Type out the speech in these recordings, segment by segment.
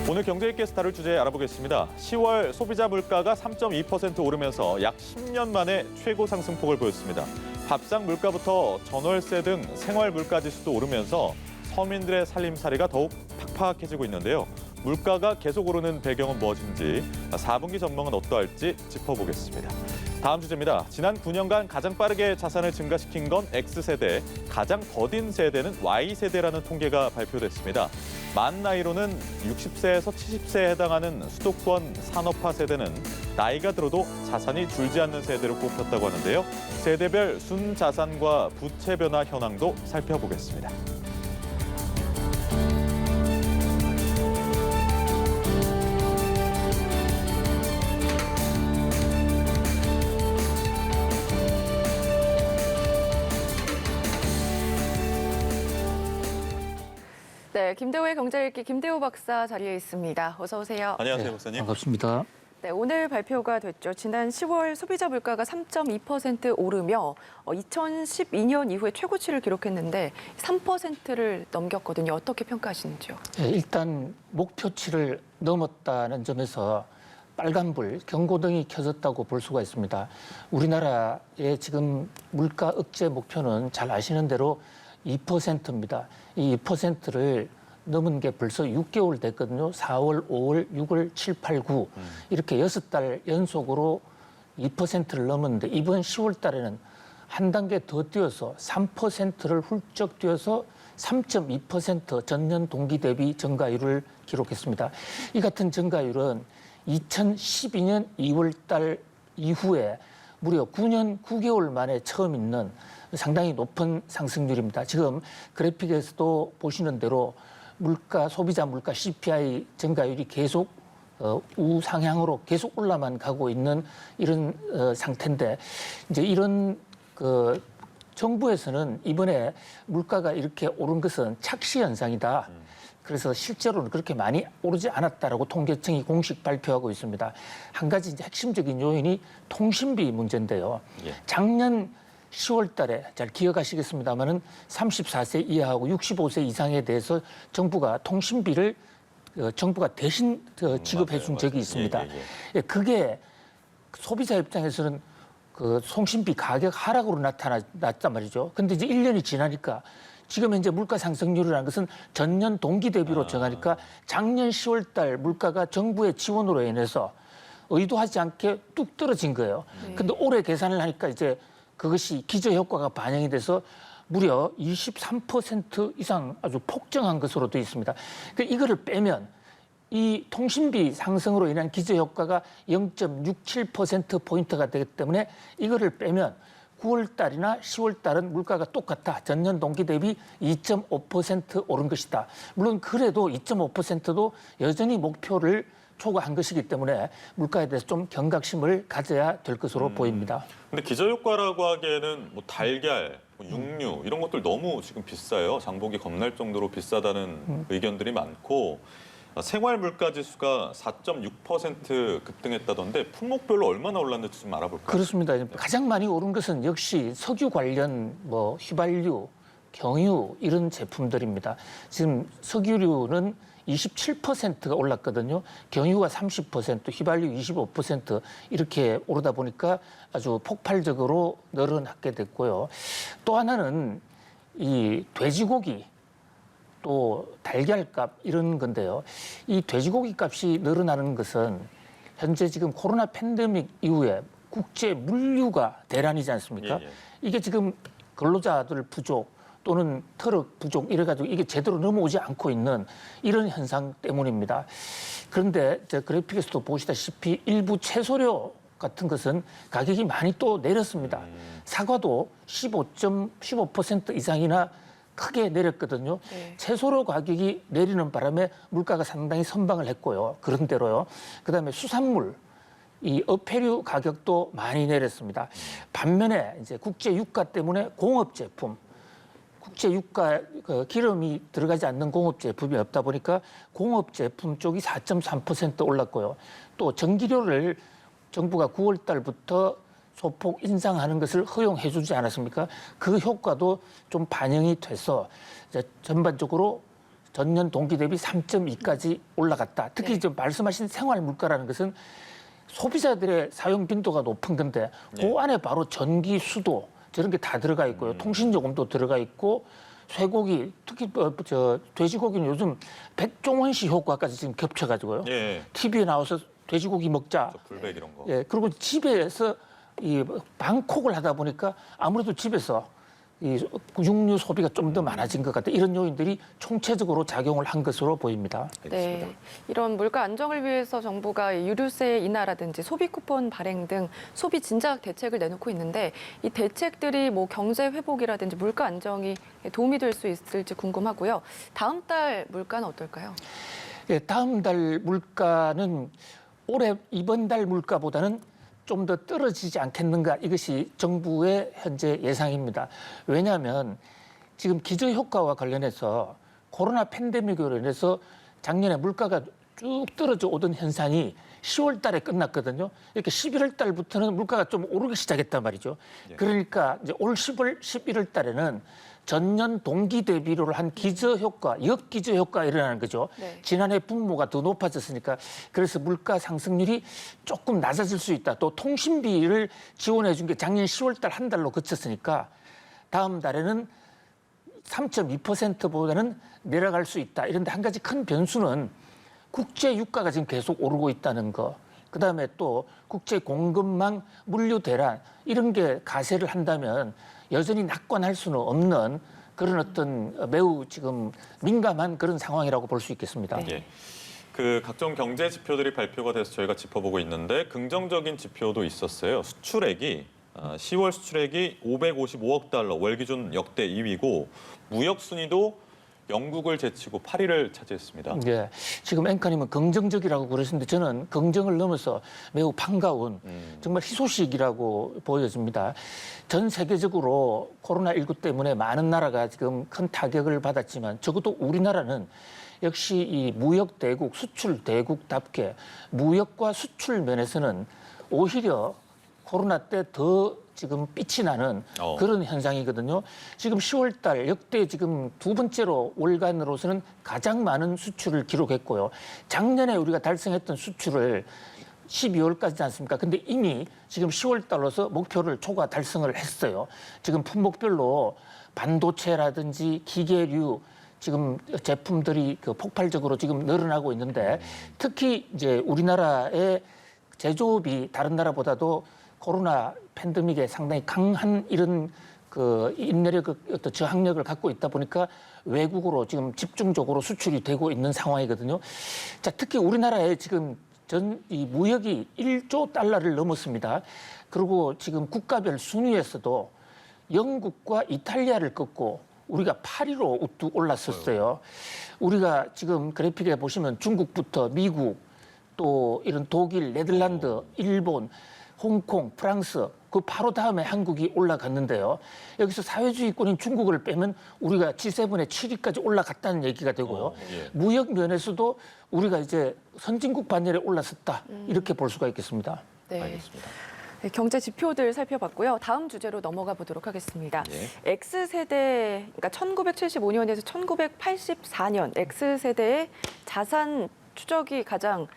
오늘 경제있게스타를 주제에 알아보겠습니다. 10월 소비자 물가가 3.2% 오르면서 약 10년 만에 최고 상승폭을 보였습니다. 밥상 물가부터 전월세 등 생활 물가 지수도 오르면서 서민들의 살림살이가 더욱 팍팍해지고 있는데요. 물가가 계속 오르는 배경은 무엇인지 4분기 전망은 어떠할지 짚어보겠습니다. 다음 주제입니다. 지난 9년간 가장 빠르게 자산을 증가시킨 건 X세대, 가장 더딘 세대는 Y세대라는 통계가 발표됐습니다. 만 나이로는 60세에서 70세에 해당하는 수도권 산업화 세대는 나이가 들어도 자산이 줄지 않는 세대로 꼽혔다고 하는데요. 세대별 순자산과 부채 변화 현황도 살펴보겠습니다. 네, 김대호의 경제읽기 김대호 박사 자리에 있습니다. 어서 오세요. 안녕하세요, 박사님. 반갑습니다. 네, 오늘 발표가 됐죠. 지난 10월 소비자 물가가 3.2% 오르며 2012년 이후에 최고치를 기록했는데 3%를 넘겼거든요. 어떻게 평가하시는지요? 네, 일단 목표치를 넘었다는 점에서 빨간불, 경고등이 켜졌다고 볼 수가 있습니다. 우리나라의 지금 물가 억제 목표는 잘 아시는 대로 2%입니다. 이 2%를 넘은 게 벌써 6개월 됐거든요. 4월, 5월, 6월, 7, 8, 9 이렇게 6달 연속으로 2%를 넘었는데 이번 10월 달에는 한 단계 더 뛰어서 3%를 훌쩍 뛰어서 3.2% 전년 동기 대비 증가율을 기록했습니다. 이 같은 증가율은 2012년 2월 달 이후에 무려 9년 9개월 만에 처음 있는 상당히 높은 상승률입니다. 지금 그래픽에서도 보시는 대로 소비자 물가 CPI 증가율이 계속 우상향으로 계속 올라만 가고 있는 이런 상태인데 이제 이런 정부에서는 이번에 물가가 이렇게 오른 것은 착시 현상이다. 그래서 실제로는 그렇게 많이 오르지 않았다라고 통계청이 공식 발표하고 있습니다. 한 가지 이제 핵심적인 요인이 통신비 문제인데요. 작년 10월 달에 잘 기억하시겠습니다만은 34세 이하하고 65세 이상에 대해서 정부가 통신비를 정부가 대신 지급해 준 적이 있습니다. 그게 소비자 입장에서는 그 통신비 가격 하락으로 나타났단 말이죠. 근데 이제 1년이 지나니까 지금 현재 물가 상승률이라는 것은 전년 동기 대비로 정하니까 작년 10월 달 물가가 정부의 지원으로 인해서 의도하지 않게 뚝 떨어진 거예요. 근데 올해 계산을 하니까 이제 그것이 기저효과가 반영이 돼서 무려 23% 이상 아주 폭증한 것으로 되어 있습니다. 그러니까 이거를 빼면 이 통신비 상승으로 인한 기저효과가 0.67%포인트가 되기 때문에 이거를 빼면 9월 달이나 10월 달은 물가가 똑같다. 전년 동기 대비 2.5% 오른 것이다. 물론 그래도 2.5%도 여전히 목표를 초과한 것이기 때문에 물가에 대해서 좀 경각심을 가져야 될 것으로 보입니다. 근데 기저효과라고 하기에는 뭐 달걀, 육류 이런 것들 너무 지금 비싸요. 장보기 겁날 정도로 비싸다는 의견들이 많고 생활 물가 지수가 4.6% 급등했다던데 품목별로 얼마나 올랐는지 좀 알아볼까요? 그렇습니다. 가장 많이 오른 것은 역시 석유 관련 휘발유, 경유 이런 제품들입니다. 지금 석유류는 27%가 올랐거든요. 경유가 30%, 휘발유 25% 이렇게 오르다 보니까 아주 폭발적으로 늘어나게 됐고요. 또 하나는 이 돼지고기 또 달걀값 이런 건데요. 이 돼지고기 값이 늘어나는 것은 현재 지금 코로나 팬데믹 이후에 국제 물류가 대란이지 않습니까? 이게 지금 근로자들 부족 또는 트럭 부족 이래가지고 이게 제대로 넘어오지 않고 있는 이런 현상 때문입니다. 그런데 저 그래픽에서도 보시다시피 일부 채소료 같은 것은 가격이 많이 또 내렸습니다. 사과도 15% 이상이나 크게 내렸거든요. 채소료 가격이 내리는 바람에 물가가 상당히 선방을 했고요. 그런대로요. 그다음에 수산물, 이 어패류 가격도 많이 내렸습니다. 반면에 이제 국제 유가 때문에 공업 제품, 국제 유가 기름이 들어가지 않는 공업 제품이 없다 보니까 공업 제품 쪽이 4.3% 올랐고요. 또 전기료를 정부가 9월 달부터 소폭 인상하는 것을 허용해 주지 않았습니까? 그 효과도 좀 반영이 돼서 이제 전반적으로 전년 동기 대비 3.2까지 올라갔다. 특히 네. 좀 말씀하신 생활 물가라는 것은 소비자들의 사용 빈도가 높은 건데 그 안에 바로 전기, 수도 저런 게 다 들어가 있고요. 통신 요금도 들어가 있고 쇠고기, 특히 돼지고기는 요즘 백종원 씨 효과까지 지금 겹쳐가지고요. 예. TV에 나와서 돼지고기 먹자. 저 불백 이런 거. 예, 그리고 집에서 이 방콕을 하다 보니까 아무래도 집에서 이 육류 소비가 좀 더 많아진 것 같다. 이런 요인들이 총체적으로 작용을 한 것으로 보입니다. 알겠습니다. 네, 이런 물가 안정을 위해서 정부가 유류세 인하라든지 소비 쿠폰 발행 등 소비 진작 대책을 내놓고 있는데 이 대책들이 뭐 경제 회복이라든지 물가 안정이 도움이 될 수 있을지 궁금하고요. 다음 달 물가는 어떨까요? 예, 다음 달 물가는 올해 이번 달 물가보다는 좀 더 떨어지지 않겠는가, 이것이 정부의 현재 예상입니다. 왜냐하면 지금 기저효과와 관련해서 코로나 팬데믹으로 인해서 작년에 물가가 쭉 떨어져 오던 현상이 10월 달에 끝났거든요. 이렇게 11월 달부터는 물가가 좀 오르기 시작했단 말이죠. 그러니까 이제 올 10월, 11월 달에는 전년 동기 대비로 한 기저효과, 역기저효과가 일어나는 거죠. 네. 지난해 분모가 더 높아졌으니까 그래서 물가 상승률이 조금 낮아질 수 있다. 또 통신비를 지원해 준 게 작년 10월 달 한 달로 그쳤으니까 다음 달에는 3.2%보다는 내려갈 수 있다. 이런데 한 가지 큰 변수는 국제 유가가 지금 계속 오르고 있다는 거. 그다음에 또 국제 공급망 물류 대란 이런 게 가세를 한다면 여전히 낙관할 수는 없는 그런 어떤 매우 지금 민감한 그런 상황이라고 볼 수 있겠습니다. 예. 그 각종 경제 지표들이 발표가 돼서 저희가 짚어보고 있는데 긍정적인 지표도 있었어요. 수출액이 10월 수출액이 555억 달러, 월 기준 역대 2위고 무역 순위도 영국을 제치고 8위를 차지했습니다. 예, 지금 앵커님은 긍정적이라고 그러시는데 저는 긍정을 넘어서 매우 반가운 정말 희소식이라고 보여집니다. 전 세계적으로 코로나19 때문에 많은 나라가 지금 큰 타격을 받았지만 적어도 우리나라는 역시 이 무역 대국, 수출 대국답게 무역과 수출 면에서는 오히려 코로나 때 더 지금 빛이 나는 그런 현상이거든요. 지금 10월 달 역대 지금 두 번째로 월간으로서는 가장 많은 수출을 기록했고요. 작년에 우리가 달성했던 수출을 12월까지지 않습니까? 근데 이미 지금 10월 달로서 목표를 초과 달성을 했어요. 지금 품목별로 반도체라든지 기계류 지금 제품들이 그 폭발적으로 지금 늘어나고 있는데 특히 이제 우리나라의 제조업이 다른 나라보다도 코로나 팬데믹에 상당히 강한 이런 그 인내력, 어떤 저항력을 갖고 있다 보니까 외국으로 지금 집중적으로 수출이 되고 있는 상황이거든요. 자, 특히 우리나라에 지금 이 무역이 1조 달러를 넘었습니다. 그리고 지금 국가별 순위에서도 영국과 이탈리아를 꺾고 우리가 8위로 우뚝 올랐었어요. 우리가 지금 그래픽에 보시면 중국부터 미국, 또 이런 독일, 네덜란드, 일본, 홍콩, 프랑스, 그 바로 다음에 한국이 올라갔는데요. 여기서 사회주의권인 중국을 빼면 우리가 G7의 7위까지 올라갔다는 얘기가 되고요. 예. 무역 면에서도 우리가 이제 선진국 반열에 올랐었다. 이렇게 볼 수가 있겠습니다. 네. 알겠습니다. 네, 경제 지표들 살펴봤고요. 다음 주제로 넘어가 보도록 하겠습니다. 예. X세대, 그러니까 1975년에서 1984년 X세대의 자산 축적이 가장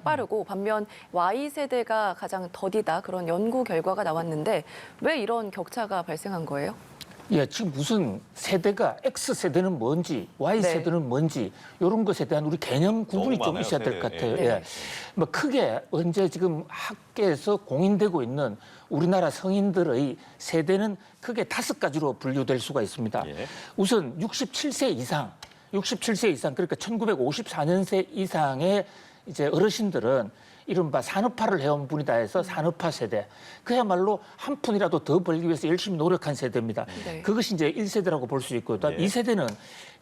빠르고 반면 Y세대가 가장 더디다, 그런 연구 결과가 나왔는데 왜 이런 격차가 발생한 거예요? 예, 지금 무슨 세대가 X세대는 뭔지, Y세대는 뭔지 이런 것에 대한 우리 개념 구분이 너무 좀 많아요, 있어야 될 것 세대. 같아요. 네. 예. 뭐 크게 현재 지금 학계에서 공인되고 있는 우리나라 성인들의 세대는 크게 5가지로 분류될 수가 있습니다. 예. 우선 67세 이상, 그러니까 1954년생 이상의 이제 어르신들은 이른바 산업화를 해온 분이다 해서 산업화 세대. 그야말로 한 푼이라도 더 벌기 위해서 열심히 노력한 세대입니다. 네. 그것이 이제 1세대라고 볼 수 있고, 또 예. 2세대는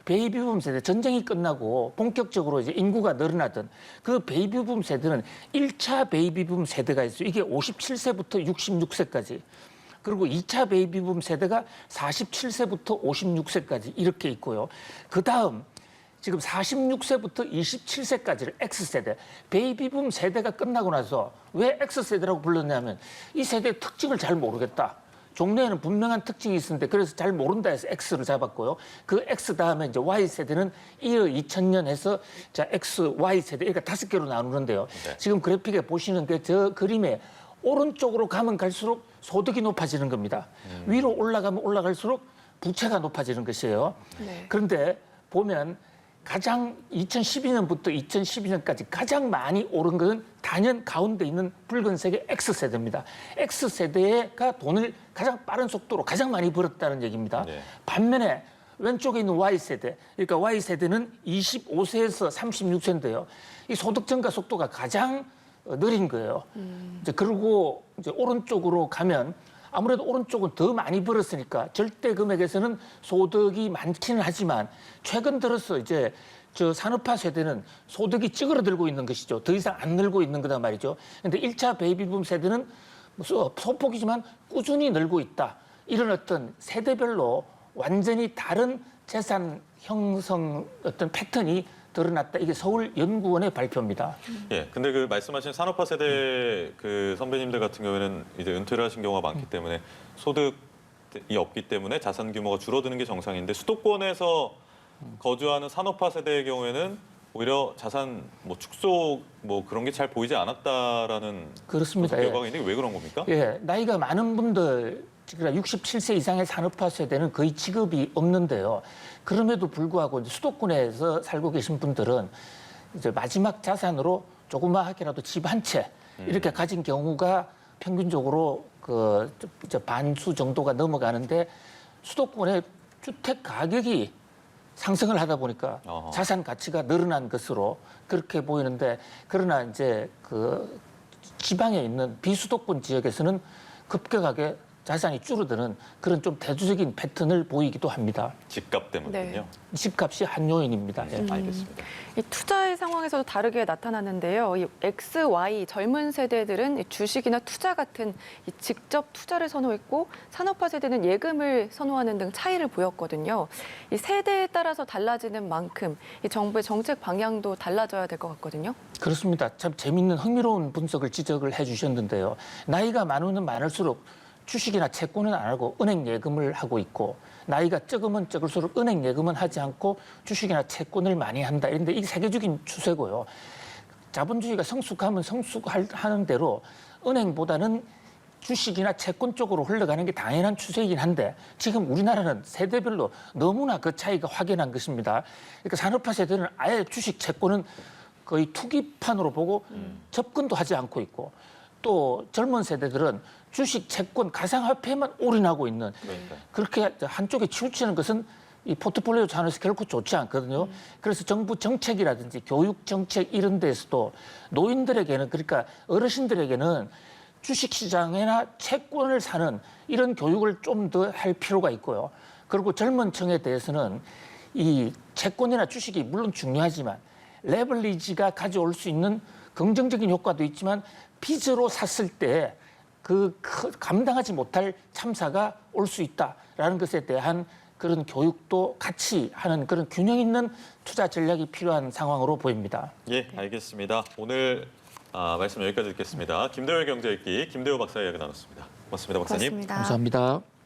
베이비붐 세대, 전쟁이 끝나고 본격적으로 이제 인구가 늘어나던 그 베이비붐 세대는 1차 베이비붐 세대가 있어요. 이게 57세부터 66세까지. 그리고 2차 베이비붐 세대가 47세부터 56세까지 이렇게 있고요. 그다음 지금 46세부터 27세까지를 X세대, 베이비붐 세대가 끝나고 나서 왜 X세대라고 불렀냐면 이 세대의 특징을 잘 모르겠다. 종래에는 분명한 특징이 있었는데 그래서 잘 모른다 해서 X를 잡았고요. 그 X 다음에 이제 Y세대는 2000년 해서 자 X, Y세대 그러니까 5개로 나누는데요. 네. 지금 그래픽에 보시는 게 저 그림에 오른쪽으로 가면 갈수록 소득이 높아지는 겁니다. 위로 올라가면 올라갈수록 부채가 높아지는 것이에요. 네. 그런데 보면 가장 2012년부터 2012년까지 가장 많이 오른 것은 단연 가운데 있는 붉은색의 X세대입니다. X세대가 돈을 가장 빠른 속도로 가장 많이 벌었다는 얘기입니다. 네. 반면에 왼쪽에 있는 Y세대, 그러니까 Y세대는 25세에서 36세인데요. 이 소득 증가 속도가 가장 느린 거예요. 이제 그리고 이제 오른쪽으로 가면 아무래도 오른쪽은 더 많이 벌었으니까 절대 금액에서는 소득이 많기는 하지만 최근 들어서 이제 저 산업화 세대는 소득이 찌그러들고 있는 것이죠. 더 이상 안 늘고 있는 거다 말이죠. 그런데 1차 베이비붐 세대는 소폭이지만 꾸준히 늘고 있다. 이런 어떤 세대별로 완전히 다른 재산 형성 어떤 패턴이 드러났다. 이게 서울연구원의 발표입니다. 예, 근데 그 말씀하신 산업화 세대 그 선배님들 같은 경우에는 이제 은퇴를 하신 경우가 많기 때문에 소득이 없기 때문에 자산 규모가 줄어드는 게 정상인데 수도권에서 거주하는 산업화 세대의 경우에는 오히려 자산 뭐 축소 뭐 그런 게 잘 보이지 않았다라는 그렇습니다. 결과가 있는데 왜 그런 겁니까? 예, 나이가 많은 분들, 그러니까 67세 이상의 산업화 세대는 거의 직업이 없는데요. 그럼에도 불구하고 이제 수도권에서 살고 계신 분들은 이제 마지막 자산으로 조그마하게라도 집 한 채 이렇게 가진 경우가 평균적으로 그 반수 정도가 넘어가는데 수도권의 주택 가격이 상승을 하다 보니까 어허. 자산 가치가 늘어난 것으로 그렇게 보이는데 그러나 이제 그 지방에 있는 비수도권 지역에서는 급격하게 자산이 줄어드는 그런 좀 대조적인 패턴을 보이기도 합니다. 집값 때문이군요. 네. 집값이 한 요인입니다. 예. 알겠습니다. 이 투자의 상황에서도 다르게 나타나는데요. 이 X, Y 젊은 세대들은 이 주식이나 투자 같은 이 직접 투자를 선호했고 산업화 세대는 예금을 선호하는 등 차이를 보였거든요. 이 세대에 따라서 달라지는 만큼 이 정부의 정책 방향도 달라져야 될 것 같거든요. 그렇습니다. 참 재밌는 흥미로운 분석을 지적을 해주셨는데요. 나이가 많으면 많을수록 주식이나 채권은 안 하고 은행 예금을 하고 있고 나이가 적으면 적을수록 은행 예금은 하지 않고 주식이나 채권을 많이 한다. 이런데 이게 세계적인 추세고요. 자본주의가 성숙하면 성숙하는 대로 은행보다는 주식이나 채권 쪽으로 흘러가는 게 당연한 추세이긴 한데 지금 우리나라는 세대별로 너무나 그 차이가 확연한 것입니다. 그러니까 산업화 세대는 아예 주식, 채권은 거의 투기판으로 보고 접근도 하지 않고 있고 또 젊은 세대들은 주식, 채권, 가상화폐에만 올인하고 있는 그러니까. 그렇게 한쪽에 치우치는 것은 이 포트폴리오 차원에서 결코 좋지 않거든요. 그래서 정부 정책이라든지 교육 정책 이런 데에서도 노인들에게는 그러니까 어르신들에게는 주식 시장이나 채권을 사는 이런 교육을 좀 더 할 필요가 있고요. 그리고 젊은 층에 대해서는 이 채권이나 주식이 물론 중요하지만 레버리지가 가져올 수 있는 긍정적인 효과도 있지만 빚으로 샀을 때 그 감당하지 못할 참사가 올 수 있다라는 것에 대한 그런 교육도 같이 하는 그런 균형 있는 투자 전략이 필요한 상황으로 보입니다. 예, 알겠습니다. 오늘 말씀 여기까지 듣겠습니다. 김대호 경제읽기 김대호 박사의 이야기 나눴습니다. 고맙습니다, 박사님. 고맙습니다. 감사합니다.